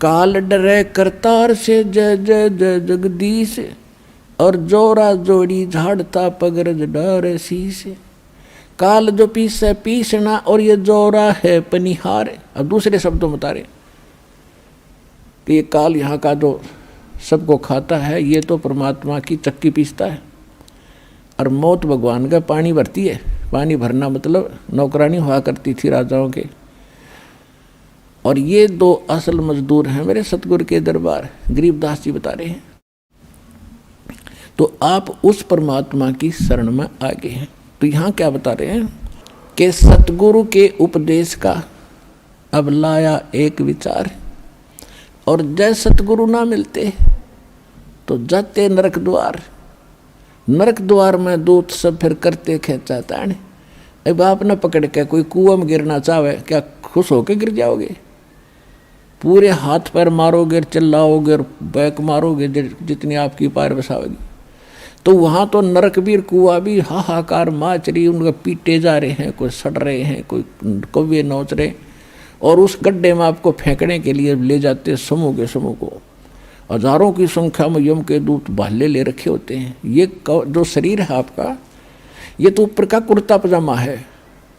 काल डरे करतार से जय जय जय जगदीश, और जोरा जोड़ी झाड़ता पगरज डरे शीश। काल जो पीसे पीसना, और ये जोरा है पनिहार। अब दूसरे शब्दों बता रहे कि ये काल यहाँ का जो सबको खाता है, ये तो परमात्मा की चक्की पीसता है, और मौत भगवान का पानी भरती है। पानी भरना मतलब नौकरानी हुआ करती थी राजाओं के। और ये दो असल मजदूर हैं मेरे सतगुरु के दरबार, गरीबदास जी बता रहे हैं। तो आप उस परमात्मा की शरण में आ गए हैं। तो यहाँ क्या बता रहे हैं कि सतगुरु के उपदेश का अब लाया एक विचार, और जय सतगुरु ना मिलते तो जाते नरक द्वार। नरक द्वार में दूत सब फिर करते खेचा ताने। अब आप न पकड़ के कोई कुआं में गिरना चाहे, क्या खुश होके गिर जाओगे? पूरे हाथ पैर मारोगे, चिल्लाओगे और बैक मारोगे जितनी आपकी पैर बसाओगी। तो वहाँ तो नरक भी कुआं भी हाहाकार माच रही, उनका पीटे जा रहे हैं, कोई सड़ रहे हैं, कोई कौवे नोच रहे, और उस गड्ढे में आपको फेंकने के लिए ले जाते समूह के समूह को। हजारों की संख्या में यम के दूत भाले ले रखे होते हैं। ये जो शरीर है आपका, ये तो ऊपर का कुर्ता पजामा है,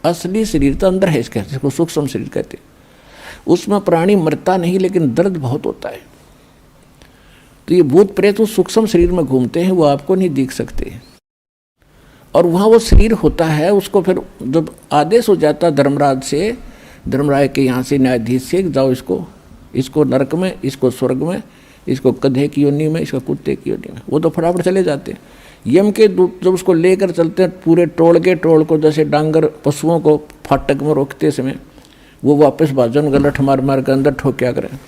असली शरीर तो अंदर है, इसको सूक्ष्म शरीर कहते हैं। उसमें प्राणी मरता नहीं, लेकिन दर्द बहुत होता है। तो ये भूत प्रेत उस सूक्ष्म शरीर में घूमते हैं, वो आपको नहीं दिख सकते। और वहाँ वो शरीर होता है, उसको फिर जब आदेश हो जाता धर्मराज से, धर्मराज के यहाँ से न्यायाधीश से, जाओ इसको नरक में, इसको स्वर्ग में, इसको गधे की योनि में, इसको कुत्ते की योनि में, वो तो फटाफट चले जाते हैं। यम के दूत जब उसको लेकर चलते हैं पूरे टोल को, जैसे डांगर पशुओं को फाटक में रोकते समय वो वापस भाजन गलठ मार मार के अंदर ठोक्या करें,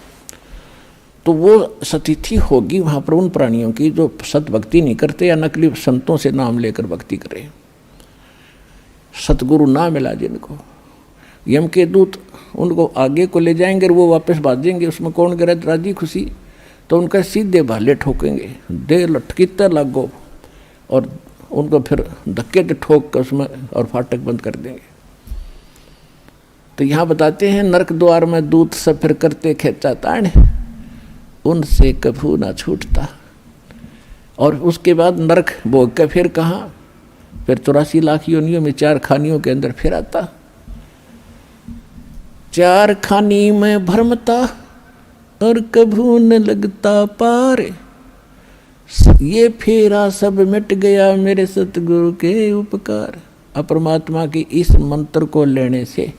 तो वो स्थिति होगी वहाँ पर उन प्राणियों की जो सत भक्ति नहीं करते या नकली संतों से नाम लेकर भक्ति करें। सतगुरु ना मिला जिनको, यम के दूत उनको आगे को ले जाएंगे और वो वापस भाजेंगे। उसमें कौन करे राजी खुशी? तो उनका सीधे भाले ठोकेंगे, दे लटकीते लागो, और उनको फिर धक्के से ठोक कर उसमें और फाटक बंद कर देंगे। तो यहाँ बताते हैं नरक द्वार में दूत सब फिर करते खेचा ताण, उनसे कभू ना छूटता। और उसके बाद नरक भोग के फिर कहाँ? फिर 84 लाख योनियों में 4 खानियों के अंदर फिर आता। 4 खानी में भरमता और कभू न लगता पार, ये फेरा सब मिट गया मेरे सतगुरु के उपकार। अपरमात्मा की इस मंत्र को लेने से,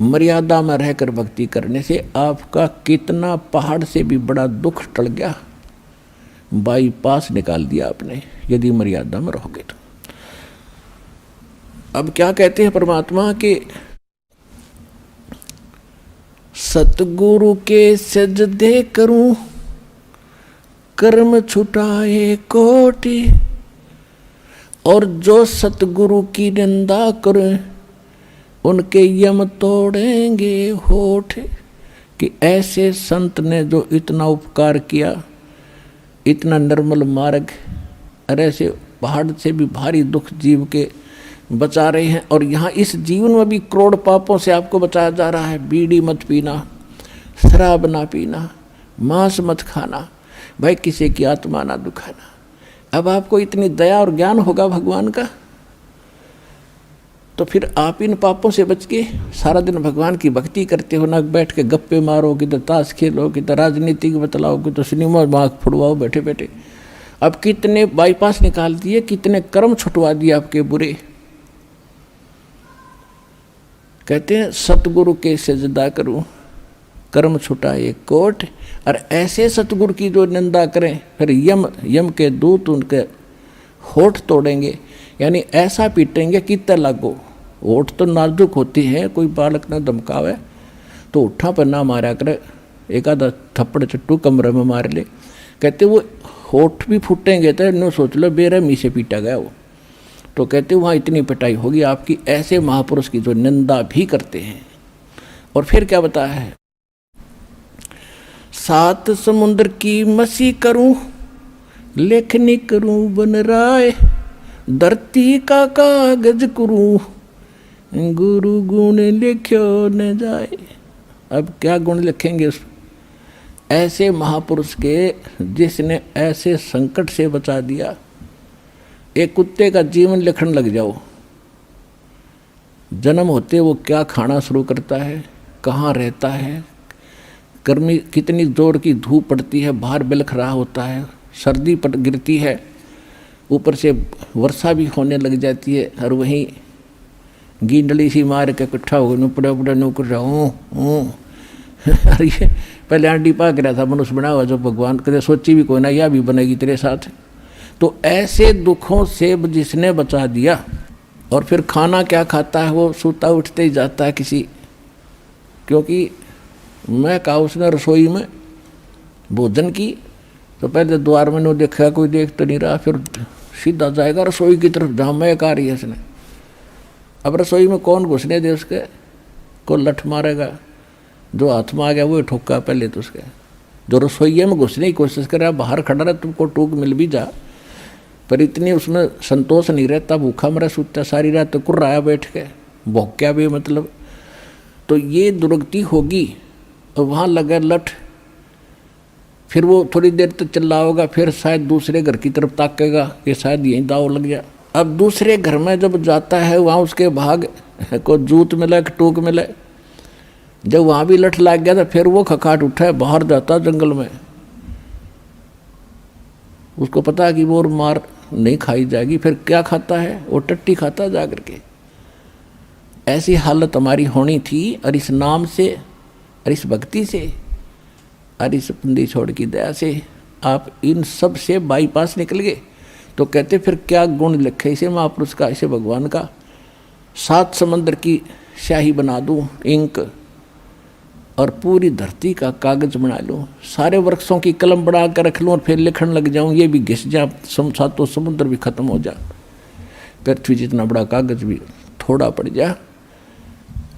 मर्यादा में रहकर भक्ति करने से आपका कितना पहाड़ से भी बड़ा दुख टल गया, बाईपास निकाल दिया आपने, यदि मर्यादा में रहोगे तो। अब क्या कहते हैं परमात्मा के, सतगुरु के सजदे करूं कर्म छुटाए कोटि, और जो सतगुरु की निंदा करे उनके यम तोड़ेंगे होठ। कि ऐसे संत ने जो इतना उपकार किया, इतना निर्मल मार्ग, और ऐसे पहाड़ से भी भारी दुख जीव के बचा रहे हैं। और यहाँ इस जीवन में भी करोड़ पापों से आपको बचाया जा रहा है। बीड़ी मत पीना, शराब ना पीना, मांस मत खाना, भाई किसी की आत्मा ना दुखाना। अब आपको इतनी दया और ज्ञान होगा भगवान का, तो फिर आप इन पापों से बच के सारा दिन भगवान की भक्ति करते हो, ना बैठ के गप्पे मारो, किधर ताश खेलो, किधर राजनीति बतलाओ, किधर सिनेमा मार्ग फुड़वाओ बैठे बैठे। अब कितने बाईपास निकाल दिए, कितने कर्म छुटवा दिए आपके बुरे। कहते हैं सतगुरु के सजदा करूं कर्म छुटाए कोट, और ऐसे सतगुरु की जो निंदा करें फिर यम के दूत उनके होठ तोड़ेंगे, यानी ऐसा पीटेंगे कि तय लागो। होठ तो नाजुक होती हैं, कोई बालक ना धमकावे तो उठा पर ना मारा करे, एक आधा थप्पड़ चट्टू कमरे में मार ले। कहते वो होठ भी फूटेंगे तो नो सोच लो बेरहमी से पीटा गया वो। तो कहते वहाँ इतनी पिटाई होगी आपकी, ऐसे महापुरुष की जो निंदा भी करते हैं। और फिर क्या बताया है, 7 समुद्र की मसी करूं लेखनी करूं बन राय, धरती का कागज करूं गुरु गुण लिख्यो न जाए। अब क्या गुण लिखेंगे उस, ऐसे महापुरुष के जिसने ऐसे संकट से बचा दिया। एक कुत्ते का जीवन लिखण लग जाओ, जन्म होते वो क्या खाना शुरू करता है, कहाँ रहता है, गर्मी कितनी जोर की धूप पड़ती है, बाहर बिलख रहा होता है, सर्दी पड़ गिरती है, ऊपर से वर्षा भी होने लग जाती है, और वहीं गींडली सी मार के इकट्ठा हो गए पड़ा पड़ा नौकर जाऊँ। अरे ये पहले आंटी पाक रहा था, मनुष्य बना हुआ जो भगवान कदे सोची भी कोई ना, यह भी बनेगी तेरे साथ। तो ऐसे दुखों से जिसने बचा दिया, और फिर खाना क्या खाता है, वो सूता उठते ही जाता है किसी, क्योंकि मैं कहा उसने रसोई में भोजन की, तो पहले द्वार में नहीं देखा, कोई देख तो नहीं रहा, फिर सीधा जाएगा रसोई की तरफ जहाँ मैं आ रही है इसने। अब रसोई में कौन घुसने दे उसके, को लठ मारेगा, जो हाथ में आ गया वो ठोका पहले तो उसके। जो रसोई में घुसने की कोशिश कर रहा है, बाहर खड़ा रहा, तुमको टूक मिल भी जा, पर इतनी उसमें संतोष नहीं रहता, भूखा मरा सूता सारी रात, तो कुर्रा आया बैठ के भौंक्या भी मतलब। तो ये दुर्गति होगी, और वहाँ लगा लठ, फिर वो थोड़ी देर तक चिल्ला होगा, फिर शायद दूसरे घर की तरफ ताकेगा कि शायद यहीं दाव लग गया। अब दूसरे घर में जब जाता है, वहाँ उसके भाग को जूत मिले, टूक मिले, जब वहाँ भी लठ लग गया तो फिर वो खखाट उठा है, बाहर जाता जंगल में। उसको पता है कि वो मार नहीं खाई जाएगी, फिर क्या खाता है, वो टट्टी खाता जा करके। ऐसी हालत हमारी होनी थी, और इस नाम से, और इस भक्ति से, और इस बंदी छोड़ की दया से आप इन सब से बाईपास निकल गए। तो कहते फिर क्या गुण लिखे इसे महापुरुष का, इसे भगवान का। 7 समंदर की स्याही बना दूँ इंक, और पूरी धरती का कागज बना लूँ, सारे वृक्षों की कलम बना कर रख लूँ, और फिर लिखण लग जाऊँ, ये भी घिस जा, 7 समुद्र भी खत्म हो जा, पृथ्वी जितना बड़ा कागज भी थोड़ा पड़ जा,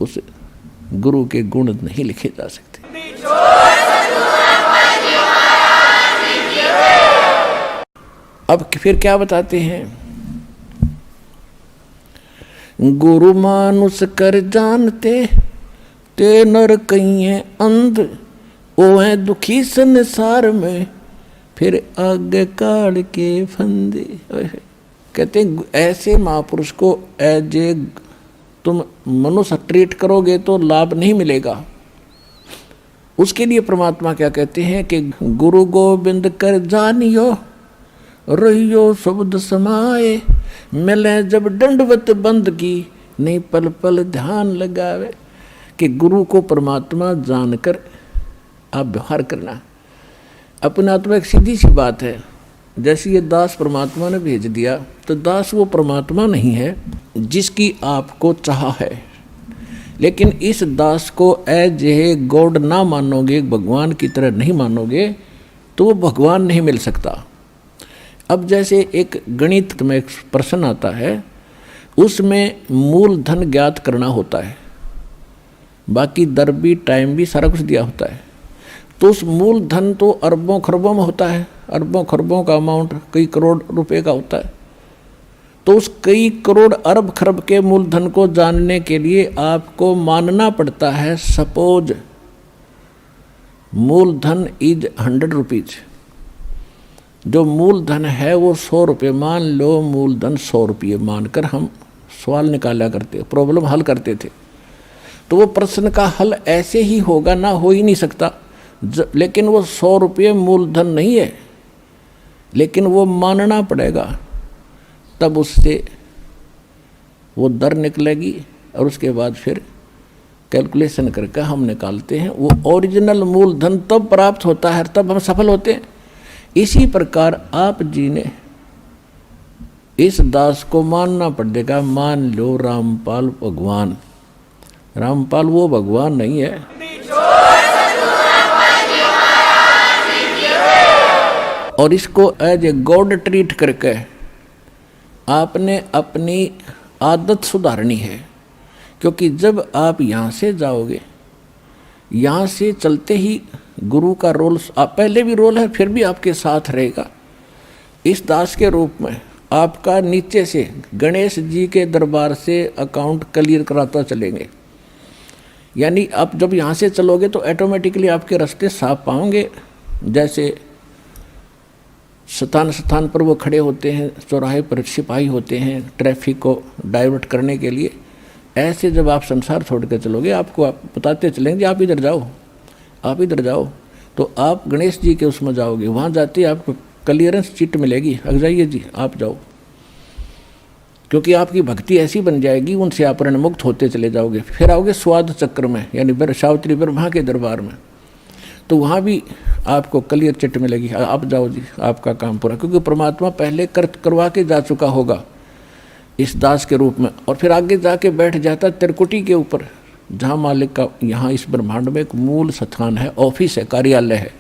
उस गुरु के गुण नहीं लिखे जा सकते। अब फिर क्या बताते हैं, गुरु मानुष कर जानते, ते नर कहीं अंध, ओ है दुखी संसार में, फिर आगे काढ़ के फंदे। कहते हैं ऐसे महापुरुष को एज ए तुम मनुष्य ट्रीट करोगे तो लाभ नहीं मिलेगा। उसके लिए परमात्मा क्या कहते हैं कि गुरु गोविंद कर जानियो, रहियो शब्द समाए, मिले जब दंडवत बंद की, नहीं पल पल ध्यान लगावे। कि गुरु को परमात्मा जानकर आप व्यवहार करना। अपने आत्मा एक सीधी सी बात है, जैसे ये दास परमात्मा ने भेज दिया, तो दास वो परमात्मा नहीं है जिसकी आपको चाह है। लेकिन इस दास को एज ए गॉड ना मानोगे, भगवान की तरह नहीं मानोगे, तो वो भगवान नहीं मिल सकता। अब जैसे एक गणित में एक प्रश्न आता है, उसमें मूलधन ज्ञात करना होता है, बाकी दर भी टाइम भी सारा कुछ दिया होता है। तो उस मूलधन तो अरबों खरबों में होता है, अरबों खरबों का अमाउंट कई करोड़ रुपए का होता है। तो उस कई करोड़ अरब खरब के मूलधन को जानने के लिए आपको मानना पड़ता है, सपोज मूलधन इज 100 रुपीज। जो मूलधन है वो 100 रुपये, मान लो मूलधन 100 रुपये मानकर हम सवाल निकाला करते, प्रॉब्लम हल करते थे। तो वो प्रश्न का हल ऐसे ही होगा ना, हो ही नहीं सकता। लेकिन वो 100 रुपये मूलधन नहीं है, लेकिन वो मानना पड़ेगा, तब उससे वो दर निकलेगी, और उसके बाद फिर कैलकुलेशन करके हम निकालते हैं। वो ओरिजिनल मूलधन तब प्राप्त होता है, तब हम सफल होते हैं। इसी प्रकार आप जी ने इस दास को मानना पड़ेगा। मान लो रामपाल भगवान, रामपाल वो भगवान नहीं है। और इसको एज ए गॉड ट्रीट करके आपने अपनी आदत सुधारनी है। क्योंकि जब आप यहाँ से जाओगे, यहाँ से चलते ही गुरु का रोल, आप पहले भी रोल है, फिर भी आपके साथ रहेगा। इस दास के रूप में आपका नीचे से गणेश जी के दरबार से अकाउंट क्लियर कराता चलेंगे। यानी आप जब यहाँ से चलोगे तो ऑटोमेटिकली आपके रास्ते साफ पाओगे। जैसे स्थान स्थान पर वो खड़े होते हैं, चौराहे पर सिपाही होते हैं ट्रैफिक को डाइवर्ट करने के लिए, ऐसे जब आप संसार छोड़ कर चलोगे आपको आप बताते चलेंगे आप इधर जाओ, आप इधर जाओ, तो आप गणेश जी के उसमें जाओगे। वहाँ जाते आपको क्लियरेंस चिट मिलेगी, अग जाइए जी आप जाओ, क्योंकि आपकी भक्ति ऐसी बन जाएगी, उनसे आप ऋणमुक्त होते चले जाओगे। फिर आओगे स्वाद चक्र में, यानी सावित्री ब्रह्मा के दरबार में, तो वहाँ भी आपको क्लियर चिट मिलेगी, आप जाओ जी आपका काम पूरा, क्योंकि परमात्मा पहले करवा के जा चुका होगा इस दास के रूप में। और फिर आगे जाके बैठ जाता त्रिकुटी के ऊपर, जहाँ मालिक का यहाँ इस ब्रह्मांड में एक मूल स्थान है, ऑफिस है, कार्यालय है।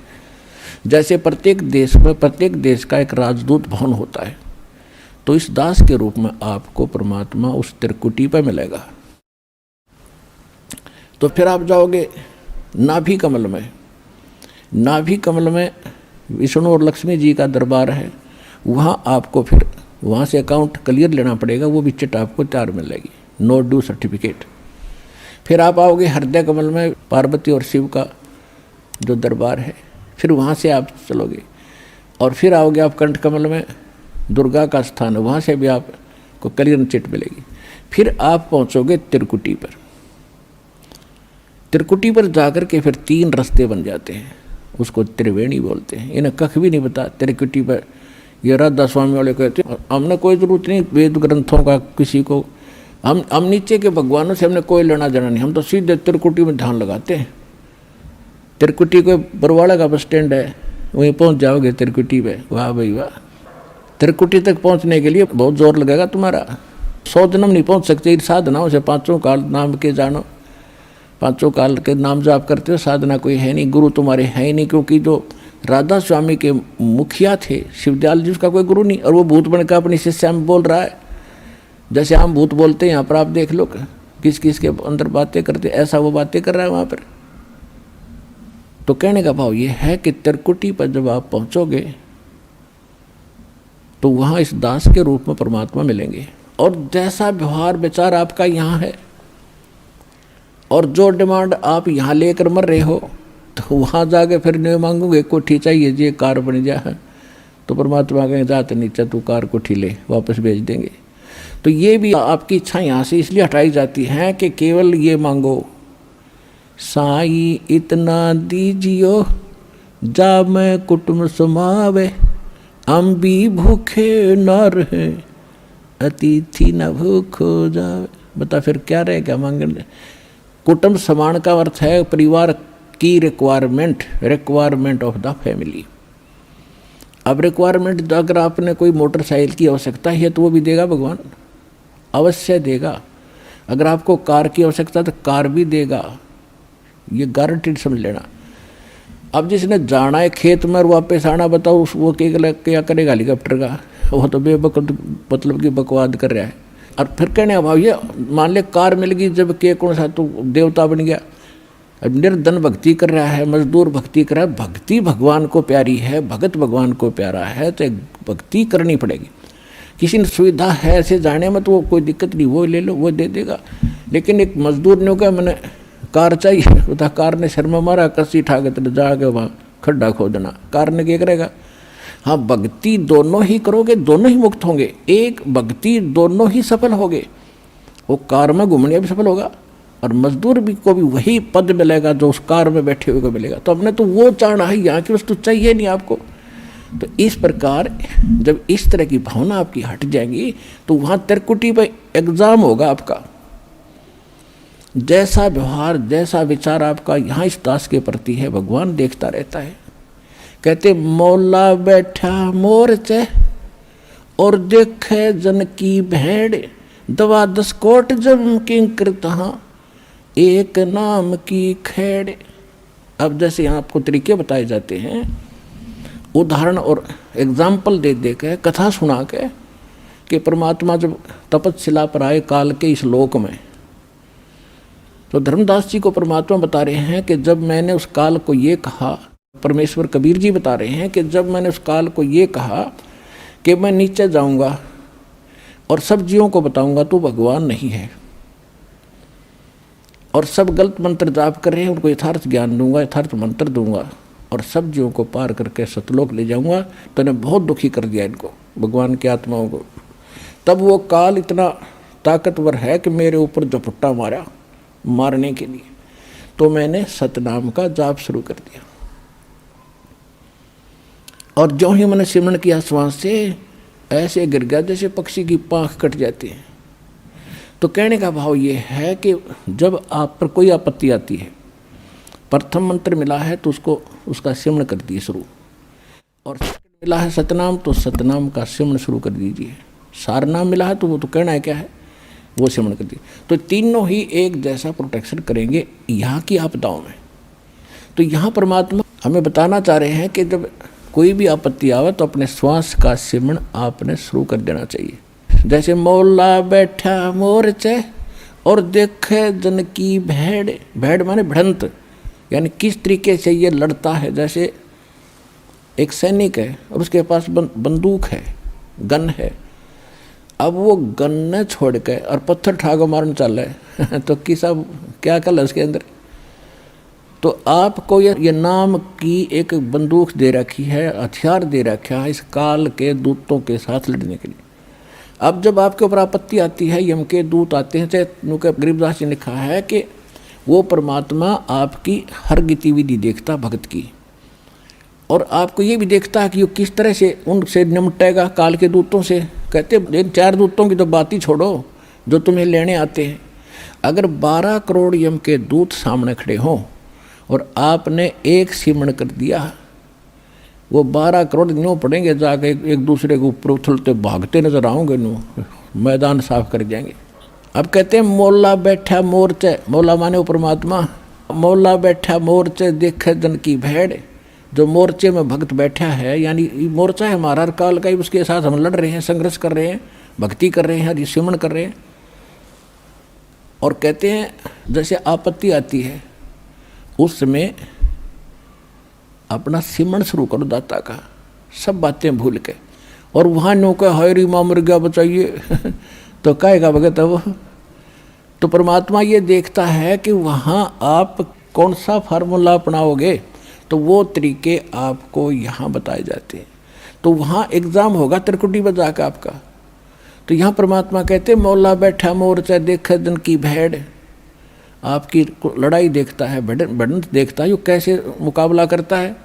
जैसे प्रत्येक देश में प्रत्येक देश का एक राजदूत भवन होता है, तो इस दास के रूप में आपको परमात्मा उस त्रिकुटी पर मिलेगा। तो फिर आप जाओगे नाभि कमल में, नाभि कमल में विष्णु और लक्ष्मी जी का दरबार है। वहाँ आपको फिर वहाँ से अकाउंट क्लियर लेना पड़ेगा, वो भी चिट आपको तैयार मिलेगी, नो ड्यू सर्टिफिकेट। फिर आप आओगे हृदय कमल में पार्वती और शिव का जो दरबार है, फिर वहाँ से आप चलोगे और फिर आओगे आप कंठ कमल में दुर्गा का स्थान है, वहाँ से भी आपको क्लियर चिट मिलेगी। फिर आप पहुँचोगे त्रिकुटी पर। त्रिकुटी पर जाकर के फिर 3 रास्ते बन जाते हैं, उसको त्रिवेणी बोलते हैं। इन्हें कख भी नहीं पता त्रिकुटी पर। ये राधा स्वामी वाले कहते हैं हमने कोई ज़रूरत नहीं वेद ग्रंथों का किसी को, हम नीचे के भगवानों से हमने कोई लेना देना नहीं, हम तो सीधे त्रिकुटी में ध्यान लगाते हैं। त्रिकुटी कोई बरवाड़ा का बस स्टैंड है, वहीं पहुंच जाओगे त्रिकुटी पे, वाह भाई वाह। त्रिकुटी तक पहुंचने के लिए बहुत जोर लगेगा तुम्हारा, 100 जन्म नहीं पहुंच सकते। साधनाओं से 5 काल नाम के जानो, 5 काल के नाम जाप करते हो, साधना कोई है नहीं, गुरु तुम्हारे है ही नहीं। क्योंकि जो राधा स्वामी के मुखिया थे शिवदयाल जी, उसका कोई गुरु नहीं, और वो भूत बनकर अपनी शिष्या में बोल रहा है। जैसे हम भूत बोलते हैं यहाँ पर, आप देख लो किस किस के अंदर बातें करते, ऐसा वो बातें कर रहा है वहाँ पर। तो कहने का भाव ये है कि त्रिकुटी पर जब आप पहुँचोगे तो वहाँ इस दास के रूप में परमात्मा मिलेंगे, और जैसा व्यवहार विचार आपका यहाँ है और जो डिमांड आप यहाँ लेकर मर रहे हो, तो वहाँ जाके फिर नहीं मांगोगे कोठी चाहिए जी, कार बन जाए, तो परमात्मा कहेंगे जाते नीचे तू कार कोठी ले, वापस भेज देंगे। तो ये भी आपकी इच्छा यहाँ से इसलिए हटाई जाती है कि केवल ये मांगो, साई इतना दीजियो जा मैं कुटुंब समावे, हम भी भूखे न रहे अतिथि न भूख हो जावे। बता फिर क्या रहे क्या मांगने। कुटुंब समान का अर्थ है परिवार की रिक्वायरमेंट ऑफ द फैमिली। अब रिक्वायरमेंट अगर आपने कोई मोटरसाइकिल की आवश्यकता है तो वो भी देगा भगवान, अवश्य देगा। अगर आपको कार की आवश्यकता तो कार भी देगा, ये गारंटीड समझ लेना। अब जिसने जाना है खेत में और वापस आना, बताओ वो क्या करेगा हेलीकॉप्टर का, वो तो मतलब की बकवाद कर रहा है। और फिर कहने अभाव ये मान ले कार मिल गई जब के कौन सा तो देवता बन गया। अब निर्धन भक्ति कर रहा है, मजदूर भक्ति कर रहा है, भक्ति भगवान को प्यारी है, भगत भगवान को प्यारा है, तो भक्ति करनी पड़ेगी। किसी ने सुविधा है ऐसे जाने में तो वो कोई दिक्कत नहीं, वो ले लो वो दे देगा। लेकिन एक मजदूर ने कहा मैंने कार चाहिए, उधर कार ने शर्म मारा, कसी ठाकत जाके वहाँ खड्डा खोदना, कार ने क्या करेगा। हाँ भक्ति दोनों ही करोगे दोनों ही मुक्त होंगे, एक भक्ति दोनों ही सफल होगे। वो कार में घूमने भी सफल होगा और मजदूर भी को भी वही पद मिलेगा जो उस कार में बैठे हुए को मिलेगा। तो हमने तो वो चाहना है, यहाँ की वस्तु चाहिए नहीं आपको। तो इस प्रकार जब इस तरह की भावना आपकी हट जाएगी तो वहाँ त्रिकुटी पर एग्जाम होगा आपका। जैसा व्यवहार जैसा विचार आपका यहाँ इस दास के प्रति है, भगवान देखता रहता है। कहते मौला बैठा मोरचे और देखे जन की भेड़, दवा 10 कोट जम किंकर तहाँ एक नाम की खेड़। अब जैसे यहाँ आपको तरीके बताए जाते हैं, उदाहरण और एग्जाम्पल दे दे के कथा सुना के कि परमात्मा जब तपस्शिला पर आए काल के इस लोक में, तो धर्मदास जी को परमात्मा बता रहे हैं कि जब मैंने उस काल को ये कहा, परमेश्वर कबीर जी बता रहे हैं कि जब मैंने उस काल को ये कहा कि मैं नीचे जाऊंगा और सब जीवों को बताऊंगा तो भगवान नहीं है, और सब गलत मंत्र जाप कर रहे हैं, उनको यथार्थ ज्ञान दूंगा, यथार्थ मंत्र दूंगा और सब जीवों को पार करके सतलोक ले जाऊंगा। तो ने बहुत दुखी कर दिया इनको, भगवान की आत्माओं को। तब वो काल इतना ताकतवर है कि मेरे ऊपर झपट्टा मारा मारने के लिए। तो मैंने सतनाम का जाप शुरू कर दिया और जो ही मैंने सिमरण किया श्वास से ऐसे गिर गया जैसे पक्षी की पाँख कट जाती है। तो कहने का भाव ये है कि जब आप पर कोई आपत्ति आती है, प्रथम मंत्र मिला है तो उसका सिमरण कर दिए शुरू, और सेकंड मिला है सतनाम तो सतनाम का सिमरण शुरू कर दीजिए। सारनाम मिला है तो वो तो कहना है क्या है, वो सिमरण कर दिए। तो तीनों ही एक जैसा प्रोटेक्शन करेंगे यहाँ की आपदाओं में। तो यहाँ परमात्मा हमें बताना चाह रहे हैं कि जब कोई भी आपत्ति आवे तो अपने श्वास का सिमरण आपने शुरू कर देना चाहिए। जैसे मौला बैठा मोर्चे और देखे जन की भेड़, भेड़ माने भिड़ंत, यानी किस तरीके से ये लड़ता है। जैसे एक सैनिक है और उसके पास बंदूक है, गन है, अब वो गन न छोड़ के और पत्थर ठाको मारने चल रहा है तो किसा क्या कल है उसके अंदर। तो आपको ये नाम की एक बंदूक दे रखी है, हथियार दे रखा है इस काल के दूतों के साथ लड़ने के लिए। अब जब आपके ऊपर आपत्ति आती है, यम के दूत आते हैं, चाहे गरीबदास जी ने लिखा है कि वो परमात्मा आपकी हर गतिविधि देखता भक्त की, और आपको ये भी देखता है कि वो किस तरह से उनसे निपटेगा काल के दूतों से। कहते इन 4 दूतों की तो बात ही छोड़ो जो तुम्हें लेने आते हैं। अगर 12 करोड़ यम के दूत सामने खड़े हों और आपने एक सिमरण कर दिया, वो 12 करोड़ न्यों पड़ेंगे जाके एक दूसरे के ऊपर उछलते भागते नजर आओगे, न्यों मैदान साफ कर जाएंगे। अब कहते हैं मौला बैठा मोर्चे, मौला माने परमात्मा, मौला बैठा मोर्चे देखे जन की भेड़। जो मोर्चे में भक्त बैठा है, यानी मोर्चा है हमारा हर काल का ही, उसके साथ हम लड़ रहे हैं, संघर्ष कर रहे हैं, भक्ति कर रहे हैं, सिमरण कर रहे हैं। और कहते हैं जैसे आपत्ति आती है उस समय अपना सिमरण शुरू करो दाता का, सब बातें भूल के। और वहाँ नो का हरी माँ मर गया बचाइए तो कहेगा भगत है वो। तो परमात्मा ये देखता है कि वहाँ आप कौन सा फार्मूला अपनाओगे, तो वो तरीके आपको यहाँ बताए जाते हैं। तो वहाँ एग्ज़ाम होगा त्रिकुटी बजा का आपका। तो यहाँ परमात्मा कहते मौला बैठा मोर्चा देखे जन की भेड़, आपकी लड़ाई देखता है, बढ़त देखता है, यो कैसे मुकाबला करता है।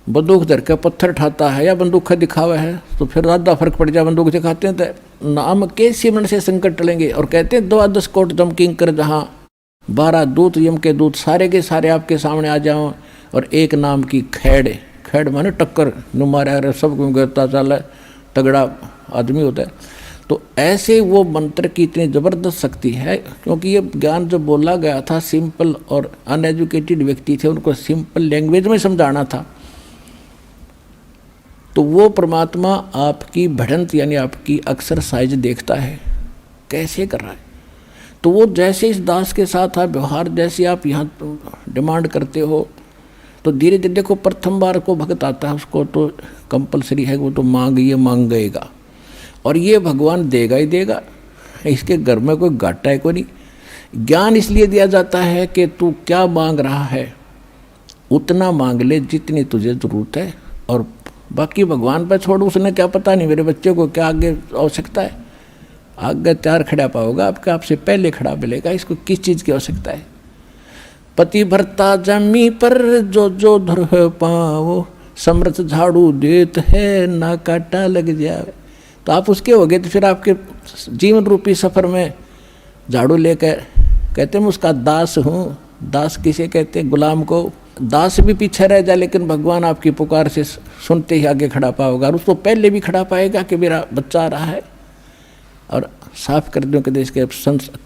बंदूक धर के पत्थर ठाता है या बंदूक का दिखावा है तो फिर ज़्यादा फर्क पड़ जाए। बंदूक दिखाते हैं तो नाम के सिमरण से संकट टलेंगे। और कहते हैं 12 कोट जम किंकर जहाँ 12 दूत यम के दूत सारे के सारे आपके सामने आ जाओ, और एक नाम की खैड़, खैड़ माने टक्कर नु मारा सब गिरता चल तगड़ा आदमी होता है। तो ऐसे वो मंत्र की इतनी ज़बरदस्त शक्ति है, क्योंकि ये ज्ञान जो बोला गया था सिंपल और अनएजुकेटेड व्यक्ति थे, उनको सिंपल लैंग्वेज में समझाना था। तो वो परमात्मा आपकी भिड़ंत यानी आपकी एक्सरसाइज देखता है कैसे कर रहा है। तो वो जैसे इस दास के साथ आप व्यवहार जैसे आप यहाँ डिमांड करते हो, तो धीरे धीरे देखो प्रथम बार को भक्त आता है उसको तो कंपलसरी है, वो तो मांग गएगा और ये भगवान देगा ही देगा। इसके घर में कोई घाटा है कोई नहीं। ज्ञान इसलिए दिया जाता है कि तू क्या मांग रहा है उतना मांग ले जितनी तुझे ज़रूरत है, और बाकी भगवान पर छोड़। उसने क्या पता नहीं मेरे बच्चे को क्या आगे आवश्यकता है, आगे तैयार खड़ा पाओगा आपका आपसे पहले खड़ा मिलेगा, इसको किस चीज़ की आवश्यकता है। पति भरता जमी पर जो जो धर पाओ, समर्थ झाड़ू देत है ना काटा लग जाए। तो आप उसके हो गए तो फिर आपके जीवन रूपी सफ़र में झाड़ू लेकर कहते हैं मैं उसका दास हूँ। दास किसे कहते हैं? गुलाम को। दास भी पीछे रह जाए लेकिन भगवान आपकी पुकार से सुनते ही आगे खड़ा पाओगा, और उसको पहले भी खड़ा पाएगा कि मेरा बच्चा आ रहा है और साफ कर दूँ कि देश के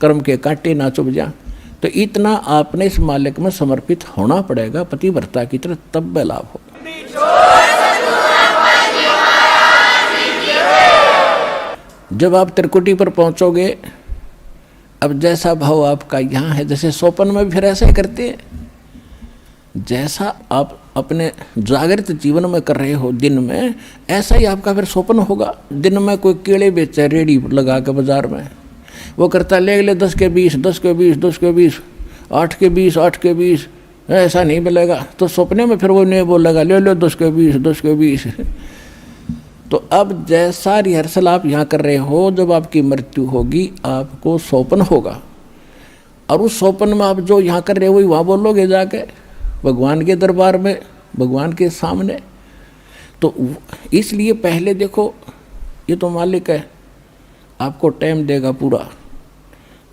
कर्म के कांटे ना चुभ जा। तो इतना आपने इस मालिक में समर्पित होना पड़ेगा पतिव्रता की तरह, तब लाभ हो। जब आप त्रिकुटी पर पहुंचोगे, अब जैसा भाव आपका यहाँ है, जैसे सोपन में भी फिर ऐसा ही करते हैं, जैसा आप अपने जागृत जीवन में कर रहे हो दिन में, ऐसा ही आपका फिर सोपन होगा। दिन में कोई केले बेचे रेडी लगा के बाजार में, वो करता ले 10 के 20, 10 के 20, 10 के 20, 8 के 20, 8 के 20 ऐसा नहीं मिलेगा। तो सपने में फिर वो नहीं बोलेगा ले लो 10 के 20, 10 के 20। तो अब जैसा रिहर्सल आप यहाँ कर रहे हो, जब आपकी मृत्यु होगी आपको सौपन होगा, और उस सौपन में आप जो यहाँ कर रहे हो वही वहाँ बोलोगे जाके भगवान के दरबार में, भगवान के सामने। तो इसलिए पहले देखो, ये तो मालिक है, आपको टाइम देगा पूरा,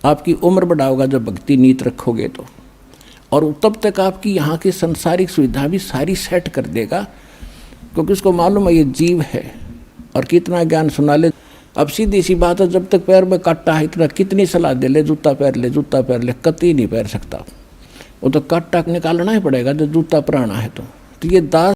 आपकी उम्र बढ़ाओगा जब भक्ति नीत रखोगे तो, और तब तक आपकी यहाँ की संसारिक सुविधा भी सारी सेट कर देगा, क्योंकि उसको मालूम है ये जीव है और कितना ज्ञान सुना ले। अब सीधी सी बात है, जब तक पैर में कांटा है इतना कितनी सलाह दे ले जूता पहन ले, जूता पहन ले, कतई नहीं पहन सकता। वो तो कांटा निकालना ही पड़ेगा जब जूता पुराना है। तो ये दास